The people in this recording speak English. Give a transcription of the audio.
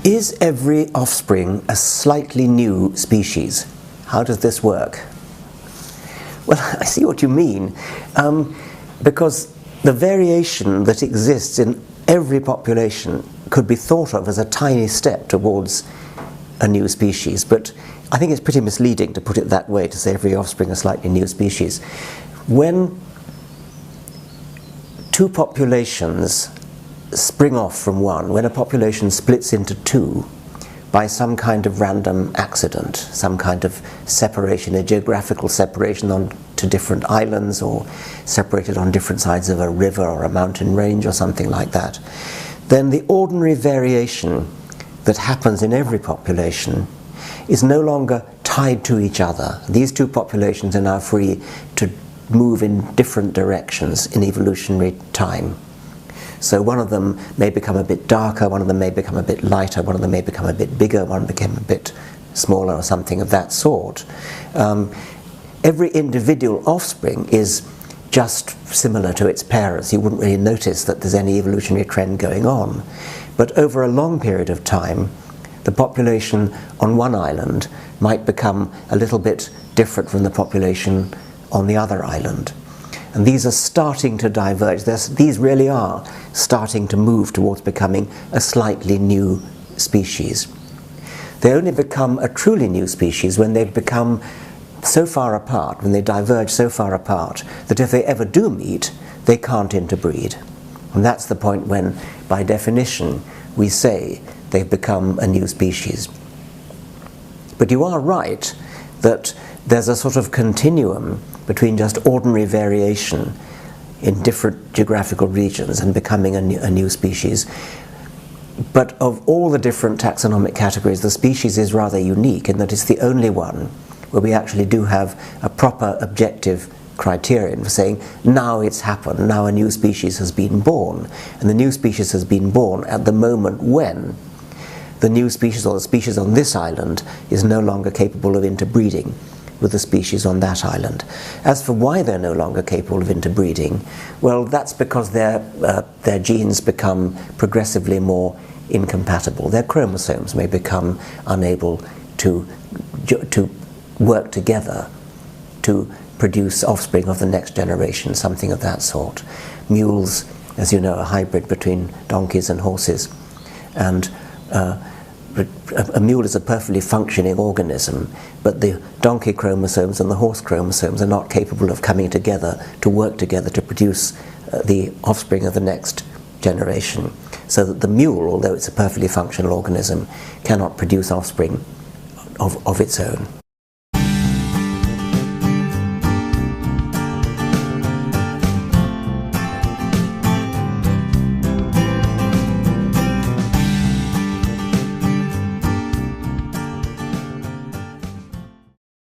Is every offspring a slightly new species? How does this work? Well, I see what you mean, because the variation that exists in every population could be thought of as a tiny step towards a new species, but I think it's pretty misleading to put it that way, to say every offspring a slightly new species. When two populations spring off from one, when a population splits into two by some kind of random accident, some kind of separation, a geographical separation onto different islands, or separated on different sides of a river or a mountain range or something like that, then the ordinary variation that happens in every population is no longer tied to each other. These two populations are now free to move in different directions in evolutionary time. So one of them may become a bit darker, one of them may become a bit lighter, one of them may become a bit bigger, one became a bit smaller, or something of that sort. Every individual offspring is just similar to its parents. You wouldn't really notice that there's any evolutionary trend going on. But over a long period of time, the population on one island might become a little bit different from the population on the other island. And these are starting to diverge. These really are starting to move towards becoming a slightly new species. They only become a truly new species when they've become so far apart, when they diverge so far apart, that if they ever do meet, they can't interbreed. And that's the point when, by definition, we say they've become a new species. But you are right that there's a sort of continuum between just ordinary variation in different geographical regions and becoming a new species. But of all the different taxonomic categories, the species is rather unique in that it's the only one where we actually do have a proper objective criterion for saying, now it's happened, now a new species has been born. And the new species has been born at the moment when the new species, or the species on this island, is no longer capable of interbreeding with the species on that island. As for why they're no longer capable of interbreeding, well, that's because their genes become progressively more incompatible. Their chromosomes may become unable to work together to produce offspring of the next generation, something of that sort. Mules, as you know, are a hybrid between donkeys and horses, and a mule is a perfectly functioning organism, but the donkey chromosomes and the horse chromosomes are not capable of coming together to work together to produce the offspring of the next generation. So that the mule, although it's a perfectly functional organism, cannot produce offspring of its own.